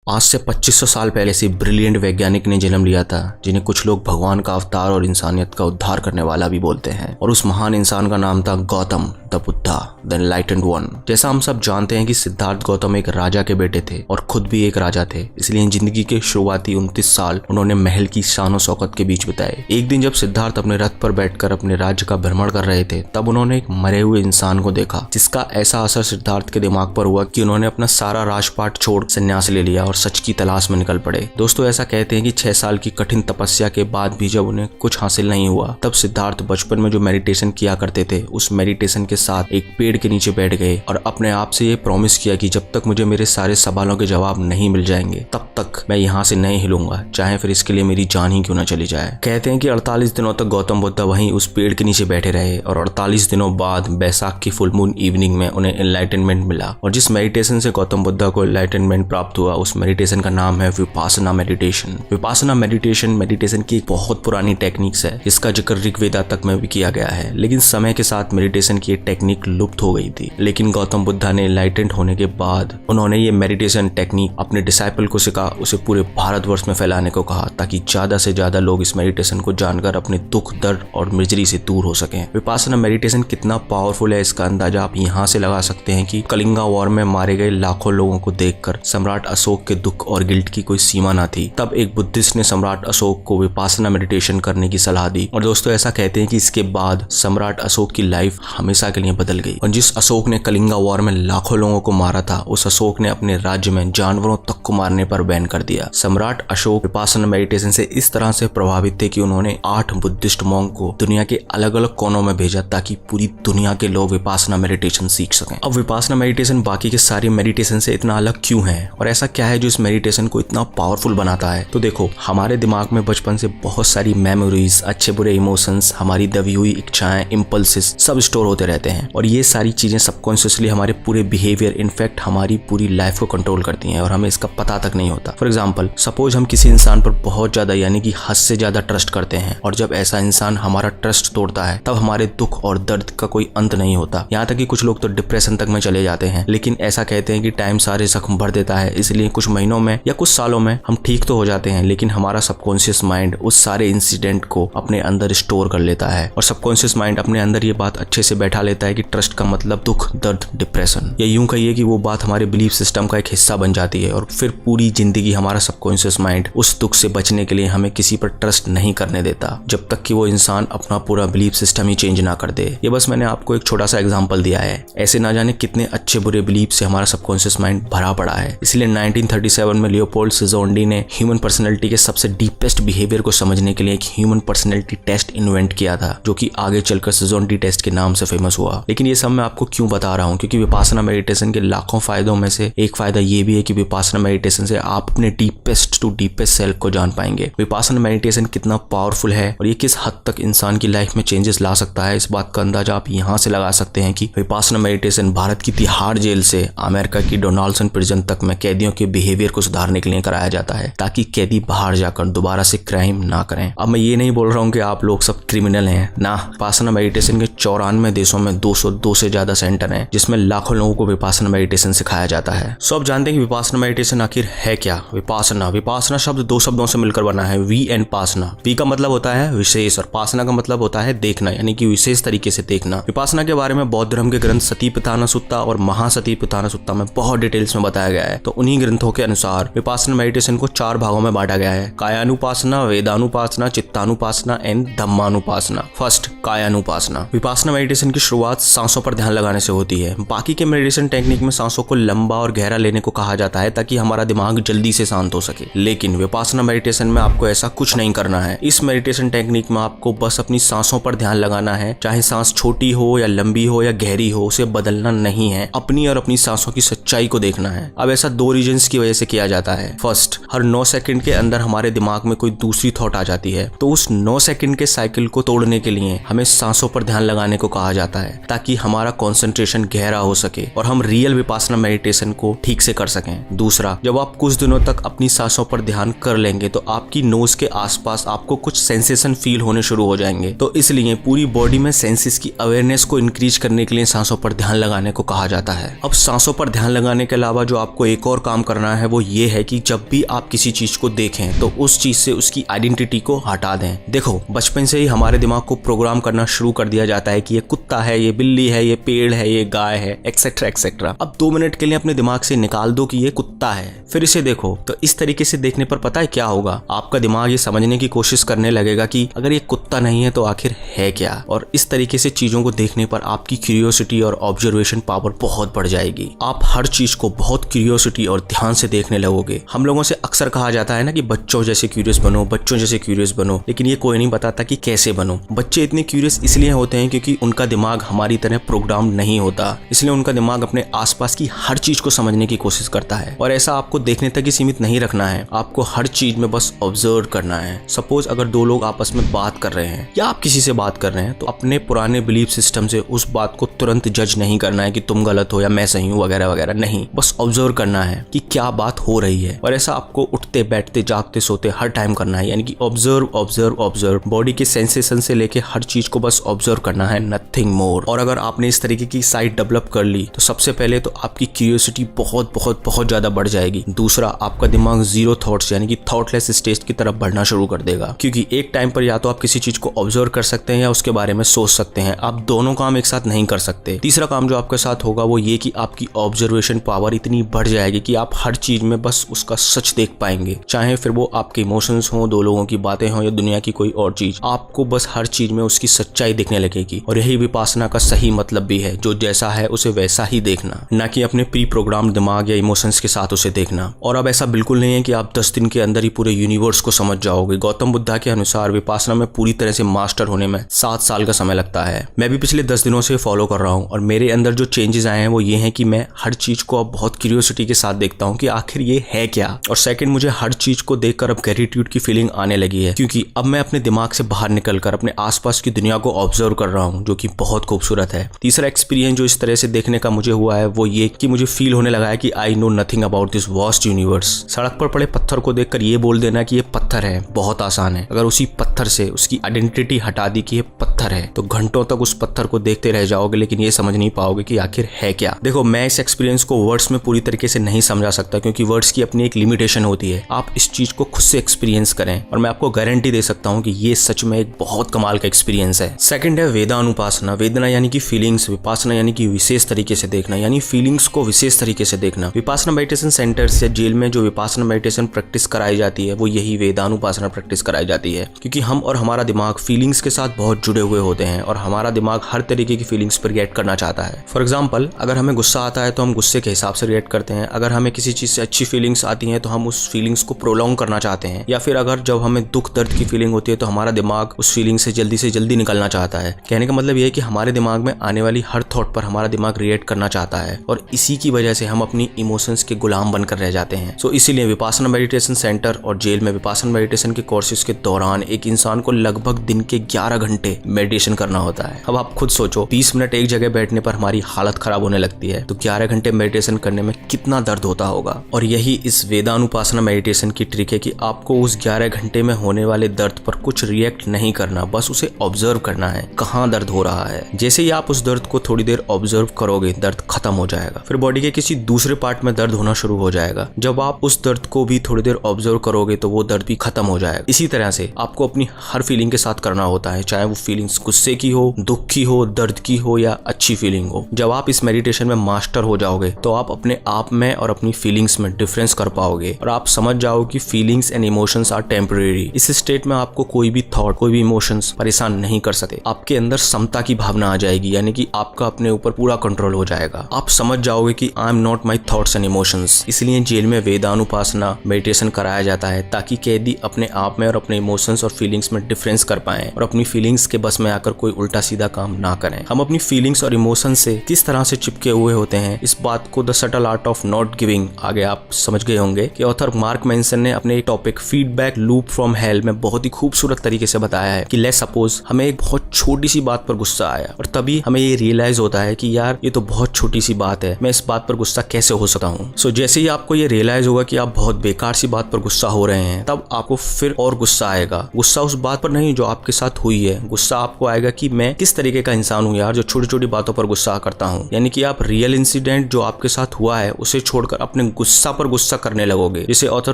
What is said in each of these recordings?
आज से 2500 साल पहले से ब्रिलियंट वैज्ञानिक ने जन्म लिया था, जिन्हें कुछ लोग भगवान का अवतार और इंसानियत का उद्धार करने वाला भी बोलते हैं। और उस महान इंसान का नाम था Gautam the Buddha, the enlightened one. जैसा हम सब जानते हैं कि सिद्धार्थ गौतम एक राजा के बेटे थे और खुद भी एक राजा थे, इसलिए जिंदगी के शुरुआती 29 साल उन्होंने महल की शानो शौकत के बीच बिताए। एक दिन जब सिद्धार्थ अपने रथ पर बैठकर अपने राज्य का भ्रमण कर रहे थे, तब उन्होंने एक मरे हुए इंसान को देखा, जिसका ऐसा असर सिद्धार्थ के दिमाग पर हुआ कि उन्होंने अपना सारा राजपाट छोड़ संन्यास ले लिया और सच की तलाश में निकल पड़े। दोस्तों, ऐसा कहते हैं कि 6 साल की कठिन तपस्या के बाद भी जब उन्हें कुछ हासिल नहीं हुआ, तब सिद्धार्थ बचपन में जो मेडिटेशन किया करते थे, उस मेडिटेशन के साथ एक पेड़ के नीचे बैठ गए और अपने आप से ये प्रॉमिस किया कि जब तक मुझे मेरे सारे सवालों के जवाब नहीं मिल जाएंगे, तब तक मैं यहाँ से नहीं हिलूंगा, चाहे फिर इसके लिए मेरी जान ही क्यों न चली जाए। कहते हैं कि 48 दिनों तक गौतम बुद्ध वहीं उस पेड़ के नीचे बैठे रहे और 48 दिनों बाद बैसाख की फुल मून इवनिंग में उन्हें एनलाइटनमेंट मिला। और जिस मेडिटेशन से गौतम बुद्ध को एनलाइटनमेंट प्राप्त हुआ, उस मेडिटेशन का नाम है विपासना मेडिटेशन। विपासना मेडिटेशन की एक बहुत पुरानी टेक्निक्स है, जिसका जिक्र ऋग्वेदा तक में भी किया गया है, लेकिन समय के साथ मेडिटेशन की टेक्निक लुप्त हो गई थी। लेकिन गौतम बुद्धा ने एनलाइटेंड होने के बाद उन्होंने ये मेडिटेशन टेक्निक अपने डिसाइपल को सिखा, उसे पूरे भारतवर्ष में फैलाने को कहा, ताकि ज्यादा से ज्यादा लोग इस मेडिटेशन को जानकर अपने दुख, दर्द और मिजरी से दूर हो सकें। विपासना मेडिटेशन कितना पावरफुल है, इसका अंदाजा आप यहाँ से लगा सकते हैं कि कलिंगा वॉर में मारे गए लाखों लोगों को देखकर सम्राट अशोक के दुख और गिल्ट की कोई सीमा ना थी। तब एक बुद्धिस्ट ने सम्राट अशोक को विपासना मेडिटेशन करने की सलाह दी। और दोस्तों, ऐसा कहते हैं कि इसके बाद सम्राट अशोक की लाइफ हमेशा के लिए बदल गई। और जिस अशोक ने कलिंगा वॉर में लाखों लोगों को मारा था, उस अशोक ने अपने राज्य में जानवरों तक को मारने पर बैन कर दिया। सम्राट अशोक विपासना मेडिटेशन से इस तरह से प्रभावित थे कि उन्होंने 8 बुद्धिस्ट मॉन्क को दुनिया के अलग अलग कोनों में भेजा, ताकि पूरी दुनिया के लोग विपासना मेडिटेशन सीख सकें। अब विपासना मेडिटेशन बाकी के सारी मेडिटेशन से इतना अलग क्यों है, और ऐसा क्या है जो इस मेडिटेशन को इतना पावरफुल बनाता है? तो देखो, हमारे दिमाग में बचपन से बहुत सारी मेमोरीज, अच्छे बुरे इमोशंस, हमारी दबी हुई इच्छाएं, इम्पल्सेस सब स्टोर होते रहते हैं, और ये सारी चीजें सबकॉन्शियसली हमारे पूरे बिहेवियर, इनफैक्ट हमारी पूरी लाइफ को कंट्रोल करती हैं और हमें इसका पता तक नहीं होता। फॉर एग्जाम्पल, सपोज हम किसी इंसान पर बहुत ज्यादा यानी कि हद से ज्यादा ट्रस्ट करते हैं, और जब ऐसा इंसान हमारा ट्रस्ट तोड़ता है, तब हमारे दुख और दर्द का कोई अंत नहीं होता। यहाँ तक कि कुछ लोग तो डिप्रेशन तक में चले जाते हैं। लेकिन ऐसा कहते हैं कि टाइम सारे जख्म भर देता है, इसलिए कुछ महीनों में या कुछ सालों में हम ठीक तो हो जाते हैं, लेकिन हमारा सबकॉन्शियस माइंड उस सारे इंसिडेंट को अपने अंदर स्टोर कर लेता है, और सबकॉन्शियस माइंड अपने अंदर ये बात अच्छे से बैठा लेता है कि ट्रस्ट का मतलब दुख, दर्द, डिप्रेशन, या यूं कहिए कि वो बात हमारे बिलीफ सिस्टम का एक हिस्सा बन जाती है। और फिर पूरी जिंदगी हमारा सबकॉन्शियस माइंड उस दुख से बचने के लिए हमें किसी पर ट्रस्ट नहीं करने देता, जब तक कि वो इंसान अपना पूरा बिलीफ सिस्टम ही चेंज ना कर दे। ये बस मैंने आपको एक छोटा सा एग्जांपल दिया है। ऐसे ना जाने कितने अच्छे बुरे बिलीफ से हमारा सबकॉन्शियस माइंड भरा पड़ा है। इसलिए 1937 में लियोपोल्ड सिजोंडी ने ह्यूमन पर्सनैलिटी के सबसे डीपेस्ट बिहेवियर को समझने के लिए एक ह्यूमन पर्सनैलिटी टेस्ट इन्वेंट किया था, जो कि आगे चलकर सिजोंडी टेस्ट के नाम से फेमस हुआ। लेकिन ये सब मैं आपको क्यों बता रहा हूँ? क्योंकि विपासना मेडिटेशन के लाखों फायदों में से एक फायदा ये भी है कि विपासना मेडिटेशन से आप अपने डीपेस्ट टू डीपेस्ट सेल्फ को जान पाएंगे। विपासना मेडिटेशन कितना पावरफुल है और ये किस हद तक इंसान की लाइफ में चेंजेस ला सकता है, इस बात का अंदाजा आप यहाँ से लगा सकते हैं कि विपासना मेडिटेशन भारत की तिहाड़ जेल से अमेरिका की डोनाल्डसन प्रिजन तक में कैदियों के बिहेवियर को सुधारने के लिए कराया जाता है, ताकि कैदी बाहर जाकर दोबारा से क्राइम ना करें। अब मैं ये नहीं बोल रहा हूँ कि आप लोग सब क्रिमिनल हैं ना। विपासना मेडिटेशन के 94 देशों में 202 से ज्यादा सेंटर हैं, जिसमें लाखों लोगों को विपासना मेडिटेशन सिखाया जाता है। सो आप जानते हैं कि विपासना मेडिटेशन आखिर है क्या? विपासना शब्द 2 शब्दों से मिलकर बना है, वी एंड पासना। वी का मतलब होता है विशेष और पासना का मतलब होता है देखना, यानी कि विशेष तरीके से देखना। विपासना के बारे में बौद्ध धर्म के ग्रंथ सतीपट्ठान सुत्ता और महासतीपट्ठान सुत्ता में बहुत डिटेल्स में बताया गया है। तो उन्हीं ग्रंथों के अनुसार विपासना मेडिटेशन को 4 भागों में बांटा गया है: कायानुपासना, वेदानुपासना, चित्तानुपासना एंड धम्मानुपासना। फर्स्ट, कायानुपासना। विपासना मेडिटेशन की शुरुआत सांसों पर ध्यान लगाने से होती है। बाकी के मेडिटेशन टेक्निक में सांसों को लंबा और गहरा लेने को कहा जाता है, ताकि हमारा दिमाग जल्दी से शांत हो सके। लेकिन विपासना मेडिटेशन में आपको ऐसा कुछ नहीं करना है। इस मेडिटेशन टेक्निक में आपको बस अपनी सांसों पर ध्यान लगाना है, चाहे सांस छोटी हो या लंबी हो या गहरी हो, उसे बदलना नहीं है। अपनी और अपनी सांसों की सच्चाई को देखना है। अब ऐसा 2 रीजंस की वजह से किया जाता है। फर्स्ट, हर 9 सेकंड के अंदर हमारे दिमाग में कोई दूसरी थॉट आ जाती है, तो उस 9 सेकंड के साइकिल को तोड़ने के लिए हमें सांसों पर ध्यान लगाना लगाने को कहा जाता है ताकि हमारा कंसंट्रेशन गहरा हो सके और हम रियल विपासना मेडिटेशन को ठीक से कर सकें। दूसरा, जब आप कुछ दिनों तक अपनी सांसों पर ध्यान कर लेंगे तो आपकी नोज के आसपास आपको कुछ सेंसेशन फील होने शुरू हो जाएंगे। तो इसलिए पूरी बॉडी में सेंसेस की अवेयरनेस को इंक्रीज करने के लिए सांसों पर ध्यान लगाने को कहा जाता है। अब सांसों पर ध्यान लगाने के अलावा जो आपको एक और काम करना है वो ये है कि जब भी आप किसी चीज को देखें तो उस चीज से उसकी आइडेंटिटी को हटा दें। देखो, बचपन से ही हमारे दिमाग को प्रोग्राम करना शुरू कर दिया जाता है कि ये कुत्ता है, ये बिल्ली है, ये पेड़ है, ये गाय है, एक्सेट्रा एक्सेट्रा। अब 2 मिनट के लिए अपने दिमाग से निकाल दो कि ये कुत्ता है, फिर इसे देखो। तो इस तरीके से देखने पर पता है क्या होगा, आपका दिमाग ये समझने की कोशिश करने लगेगा कि अगर ये कुत्ता नहीं है तो आखिर है क्या। और इस तरीके से चीजों को देखने पर आपकी क्यूरियोसिटी और ऑब्जर्वेशन पावर बहुत बढ़ जाएगी। आप हर चीज को बहुत क्यूरियोसिटी और ध्यान से देखने लगोगे। हम लोगों से अक्सर कहा जाता है ना कि बच्चों जैसे क्यूरियस बनो, बच्चों जैसे क्यूरियस बनो, लेकिन ये कोई नहीं बताता कि कैसे बनो। बच्चे इतने क्यूरियस इसलिए होते हैं क्योंकि उनका दिमाग हमारी तरह प्रोग्राम नहीं होता, इसलिए उनका दिमाग अपने आसपास की हर चीज को समझने की कोशिश करता है। और ऐसा आपको देखने तक ही सीमित नहीं रखना है, आपको हर चीज में बस ऑब्जर्व करना है। सपोज अगर 2 लोग आपस में बात कर रहे हैं या आप किसी से बात कर रहे हैं तो अपने पुराने बिलीफ सिस्टम से उस बात को तुरंत जज नहीं करना है कि तुम गलत हो या मैं सही हूँ वगैरह वगैरह, नहीं, बस ऑब्जर्व करना है कि क्या बात हो रही है। और ऐसा आपको उठते बैठते जागते सोते हर टाइम करना है, यानी कि ऑब्जर्व ऑब्जर्व ऑब्जर्व, बॉडी के सेंसेशन से लेके हर चीज को बस ऑब्जर्व करना है, नथिंग मोर। और अगर आपने इस तरीके की साइट डेवलप कर ली तो सबसे पहले तो आपकी क्यूरियोसिटी बहुत बहुत बहुत ज्यादा बढ़ जाएगी। दूसरा, आपका दिमाग जीरो थॉट्स यानी कि थॉटलेस स्टेज की तरफ बढ़ना शुरू कर देगा, क्योंकि एक टाइम पर या तो आप किसी चीज को ऑब्जर्व कर सकते हैं या उसके बारे में सोच सकते हैं, आप दोनों काम एक साथ नहीं कर सकते। तीसरा काम जो आपके साथ होगा वो ये कि आपकी ऑब्जर्वेशन पावर इतनी बढ़ जाएगी कि आप हर चीज में बस उसका सच देख पाएंगे, चाहे फिर वो आपके इमोशंस हो, 2 लोगों की बातें हो या दुनिया की कोई और चीज, आपको बस हर चीज में उसकी सच्चाई दिखने लगेगी। और यही विपासना का सही मतलब भी है, जो जैसा है उसे वैसा ही देखना, ना कि अपने प्री प्रोग्राम दिमाग या इमोशंस के साथ उसे देखना। और अब ऐसा बिल्कुल नहीं है कि आप 10 दिन के अंदर ही पूरे यूनिवर्स को समझ जाओगे। गौतम बुद्धा के अनुसार विपासना में पूरी तरह से मास्टर होने में 7 साल का समय लगता है। मैं भी पिछले 10 दिनों से फॉलो कर रहा हूँ और मेरे अंदर जो चेंजेस आए हैं वो ये हैं कि मैं हर चीज को अब बहुत क्यूरियोसिटी के साथ देखता हूँ कि आखिर ये है क्या। और सेकंड, मुझे हर चीज को देखकर अब ग्रेटिट्यूड की फीलिंग आने लगी है, क्योंकि अब मैं अपने दिमाग से बाहर निकलकर अपने आसपास की दुनिया को ऑब्जर्व कर रहा हूँ, जो कि बहुत खूबसूरत है। तीसरा एक्सपीरियंस जो इस तरह से देखने का मुझे हुआ है वो ये कि मुझे फील होने लगा है कि I know nothing about this vast universe. सड़क पर पड़े पत्थर को देखकर ये बोल देना कि ये पत्थर है बहुत आसान है। अगर उसी पत्थर से उसकी आइडेंटिटी हटा दी कि ये पत्थर है तो घंटों तक उस पत्थर को देखते रह जाओगे, लेकिन ये समझ नहीं पाओगे कि आखिर है क्या। देखो, मैं इस एक्सपीरियंस को वर्ड्स में पूरी तरीके से नहीं समझा सकता, क्योंकि वर्ड्स की अपनी एक लिमिटेशन होती है। आप इस चीज को खुद से एक्सपीरियंस करें और मैं आपको गारंटी दे सकता हूँ कि ये सच में एक बहुत कमाल का एक्सपीरियंस है। सेकंड है वेदानुपासना। वेदना यानी कि फीलिंग्स, विपासना यानी कि विशेष तरीके से देखना, यानी फीलिंग्स को विशेष तरीके से देखना। विपासना मेडिटेशन सेंटर्स या जेल में जो विपासना मेडिटेशन प्रैक्टिस कराई जाती है वो यही वेदानुपासना प्रैक्टिस कराई जाती है, क्योंकि हम और हमारा दिमाग फीलिंग्स के साथ बहुत जुड़े हुए होते हैं और हमारा दिमाग हर तरीके की फीलिंग्स पर रिएक्ट करना चाहता है। फॉर एग्जाम्पल, अगर हमें गुस्सा आता है तो हम गुस्से के हिसाब से रिएक्ट करते हैं। अगर हमें किसी चीज से अच्छी फीलिंग्स आती हैं तो हम उस फीलिंग्स को प्रोलॉन्ग करना चाहते हैं। या फिर अगर जब हमें दुख दर्द की फीलिंग होती है तो हमारा दिमाग उस फीलिंग से जल्दी निकलना चाहता है। कहने का मतलब ये है कि हमारे दिमाग में आने वाली हर थॉट पर हमारा दिमाग रिएक्ट करना चाहता है और इसी की वजह से हम अपनी इमोशंस के गुलाम बनकर रह जाते हैं। सो इसीलिए विपासना मेडिटेशन सेंटर और जेल में विपासना मेडिटेशन के कोर्सेज के दौरान एक इंसान को लगभग दिन के 11 घंटे मेडिटेशन करना होता है। अब आप खुद सोचो, 20 मिनट एक जगह बैठने पर हमारी हालत खराब होने लगती है, तो 11 घंटे मेडिटेशन करने में कितना दर्द होता होगा। और यही इस वेदानुपासना मेडिटेशन की ट्रिक है कि आपको उस 11 घंटे में होने वाले दर्द पर कुछ रिएक्ट नहीं करना, बस उसे ऑब्जर्व करना है कहाँ दर्द हो रहा है। जैसे ही आप उस दर्द को थोड़ी देर ऑब्जर्व करोगे, दर्द खत्म हो जाएगा, फिर बॉडी के किसी दूसरे पार्ट में दर्द होना शुरू हो जाएगा। जब आप उस दर्द को भी थोड़ी देर ऑब्जर्व करोगे तो वो दर्द भी खत्म हो जाएगा। इसी तरह से आपको अपनी हर फीलिंग के साथ करना होता है, चाहे वो फीलिंग्स गुस्से की हो, दुख की हो, दर्द की हो या अच्छी फीलिंग हो। जब आप इस मेडिटेशन में मास्टर हो जाओगे तो आप अपने आप में और अपनी फीलिंग्स में डिफरेंस कर पाओगे और आप समझ जाओगे कि feelings and emotions are temporary. इस स्टेट में आपको कोई भी थॉट, कोई भी इमोशंस परेशान नहीं कर सकते। आपके अंदर समता की भावना आ जाएगी, यानी कि आपका अपने ऊपर पूरा कंट्रोल हो जाएगा। आप समझ जाओगे कि I am not my thoughts and emotions. इसलिए जेल में वेदानुपासना मेडिटेशन कराया जाता है ताकि कैदी अपने आप में और अपने इमोशंस और फीलिंग्स में डिफरेंस कर पाएं और अपनी फीलिंग्स के बस में आकर कोई उल्टा सीधा काम ना करें। हम अपनी फीलिंग्स और इमोशंस से किस तरह से चिपके हुए होते हैं, इस बात को the subtle art of not giving आगे आप समझ गए होंगे कि ऑथर मार्क मैंसन ने अपने topic feedback loop from hello में बहुत ही खूबसूरत तरीके से बताया है कि लेट्स सपोज हमें एक बहुत छोटी सी बात पर गुस्सा आया और तभी हमें ये रियलाइज होता है कि यार ये तो बहुत छोटी सी बात है, मैं इस बात पर गुस्सा कैसे हो सकता हूँ। सो जैसे ही आपको ये रियलाइज होगा कि आप बहुत बेकार सी बात पर गुस्सा हो रहे हैं, तब आपको फिर और गुस्सा आएगा। गुस्सा उस बात पर नहीं जो आपके साथ हुई है, गुस्सा आपको आएगा कि मैं किस तरीके का इंसान हूँ यार जो छोटी छोटी बातों पर गुस्सा करता हूँ। यानी कि आप रियल इंसिडेंट जो आपके साथ हुआ है उसे छोड़कर अपने गुस्सा पर गुस्सा करने लगोगे, जिसे author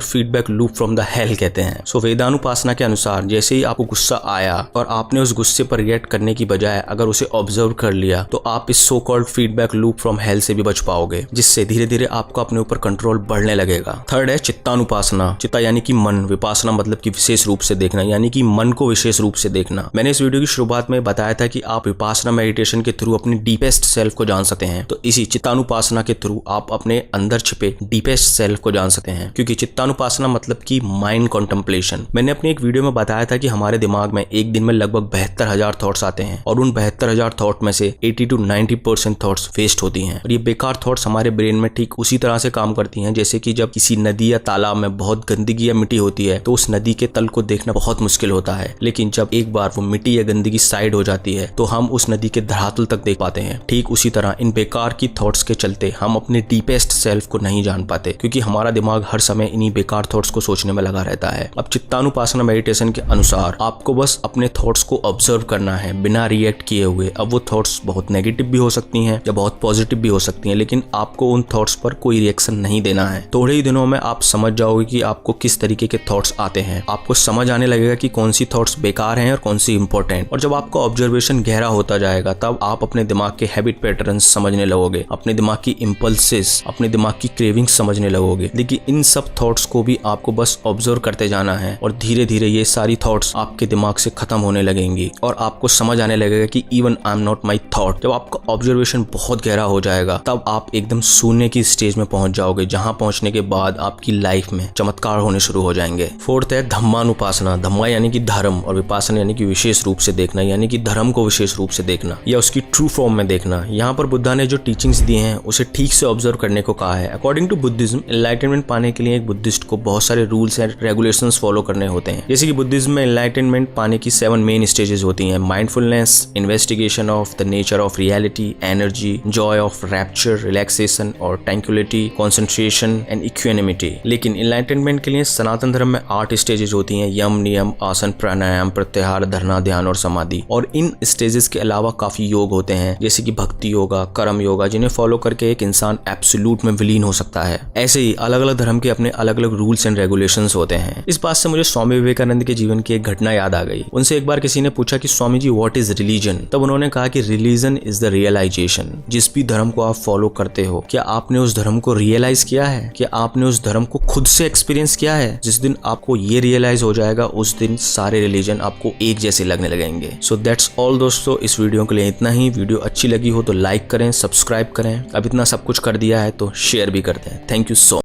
feedback loop from the hell कहते हैं। सो वेदानुपासना के अनुसार जैसे ही आपको गुस्सा आया और आपने उस गुस्से पर रिएक्ट करने की बजाय अगर उसे ऑब्जर्व कर लिया, तो आप इस so called feedback loop from hello से भी बच पाओगे, जिससे धीरे धीरे आपको अपने ऊपर कंट्रोल बढ़ने लगेगा। थर्ड है चित्तानुपासना। चित्ता यानी कि मन, विपासना मतलब कि विशेष रूप से देखना, यानी कि मन को विशेष रूप से देखना। मैंने इस वीडियो की शुरुआत में बताया था कि आप विपासना मेडिटेशन के थ्रू अपनी डीपेस्ट सेल्फ को जान सकते हैं, तो इसी चित्तानुपासना के थ्रू आप अपने अंदर छिपे डीपेस्ट सेल्फ को जान सकते हैं। क्योंकि चित्तानुपासना मतलब कि माइंड कॉन्टेम्पलेशन। मैंने अपनी एक वीडियो में बताया था कि हमारे दिमाग में एक दिन में लगभग 72,000 थॉट्स आते हैं और उन 72,000 थॉट में से 80 to 90% थॉट्स वेस्ट होती हैं। और ये बेकार थॉट्स हमारे ब्रेन में ठीक उसी तरह से काम करती हैं जैसे कि जब किसी नदी या तालाब में बहुत गंदगी या मिट्टी होती है तो उस नदी के तल को देखना बहुत मुश्किल होता है, लेकिन जब एक बार वो मिट्टी या गंदगी साइड हो जाती है तो हम उस नदी के धरातल तक देख पाते हैं। ठीक उसी तरह इन बेकार की थॉट्स के चलते हम अपने डीपेस्ट सेल्फ को नहीं जान पाते, क्योंकि हमारा दिमाग हर समय इन्हीं बेकार थॉट्स को सोचने में लगा रहता है। अब चित्तानुपासना मेडिटेशन के अनुसार आपको बस अपने थॉट्स को ऑब्जर्व करना है बिना रिएक्ट किए हुए। अब वो थॉट्स बहुत नेगेटिव भी हो सकती हैं या बहुत पॉजिटिव भी हो सकती हैं, लेकिन आपको उन थॉट्स पर कोई रिएक्शन नहीं देना है। थोड़े ही दिनों में आप समझ जाओगे कि आपको किस तरीके के थॉट्स आते हैं। आपको समझ आने लगेगा कि कौन सी थॉट्स बेकार हैं और कौन सी इंपॉर्टेंट। और जब आपका ऑब्जर्वेशन गहरा होता जाएगा तब आप अपने दिमाग के हैबिट पैटर्न्स समझने लगोगे, अपने दिमाग की इंपल्सेस, अपने दिमाग की क्रेविंग्स समझने लगोगे। देखिए इन सब थॉट्स को भी आपको बस ऑब्जर्व करते जाना है और धीरे धीरे ये सारी थॉट्स आपके दिमाग से खत्म होने लगेंगी और आपको समझ आने लगेगा कि even I am not my thought. जब आपका ऑब्जर्वेशन बहुत गहरा हो जाएगा तब आप एकदम शून्य की स्टेज में पहुंच जाओगे, जहां पहुंचने के बाद आपकी लाइफ में चमत्कार होने शुरू हो जाएंगे। फोर्थ है धम्मानुपासना। धम्मा यानी कि धर्म और विपासना यानी कि विशेष रूप से देखना, यानी कि धर्म को विशेष रूप से देखना या उसकी ट्रू फॉर्म में देखना। यहाँ पर बुद्धा ने जो टीचिंग्स दी हैं उसे ठीक से ऑब्जर्व करने को कहा है। अकॉर्डिंग टू बुद्धिज्म, एनलाइटनमेंट पाने के लिए एक बुद्धिस्ट को बहुत सारे रूल्स एंड रेगुलेशंस फॉलो करने होते हैं। जैसे कि बुद्धिज्म में एनलाइटनमेंट पाने की 7 मेन स्टेजेस होती हैं: mindfulness, investigation of the nature of reality, energy, Joy of rapture, relaxation और ट्रैंक्विलिटी, कंसंट्रेशन एंड इक्विनिमिटी। लेकिन एनलाइटनमेंट के लिए सनातन धर्म में 8 स्टेजेस होती हैं: यम, नियम, आसन, प्राणायाम, प्रत्याहार, धरना, ध्यान और समाधि। और इन स्टेजेस के अलावा काफी योग होते हैं जैसे कि भक्ति योगा, कर्म योगा, जिन्हें फॉलो करके एक इंसान एब्सोल्यूट में विलीन हो सकता है। ऐसे ही अलग अलग धर्म के अपने अलग अलग रूल्स एंड रेगुलेशंस होते हैं। इस बात से मुझे स्वामी विवेकानंद के जीवन की एक घटना याद आ गई। उनसे एक बार किसी ने पूछा कि Swami ji what is religion? तब उन्होंने कहा कि रिलीजन इज द रियलाइजेशन। जिस भी धर्म को आप फॉलो करते हो, क्या आपने उस धर्म को रियलाइज किया है? क्या आपने उस धर्म को खुद से एक्सपीरियंस किया है? जिस दिन आपको ये रियलाइज हो जाएगा उस दिन सारे रिलीजन आपको एक जैसे लगने लगेंगे। सो दैट्स ऑल दोस्तों, इस वीडियो के लिए इतना ही। वीडियो अच्छी लगी हो तो लाइक करें, सब्सक्राइब करें। अब इतना सब कुछ कर दिया है तो शेयर भी कर दें। Thank you so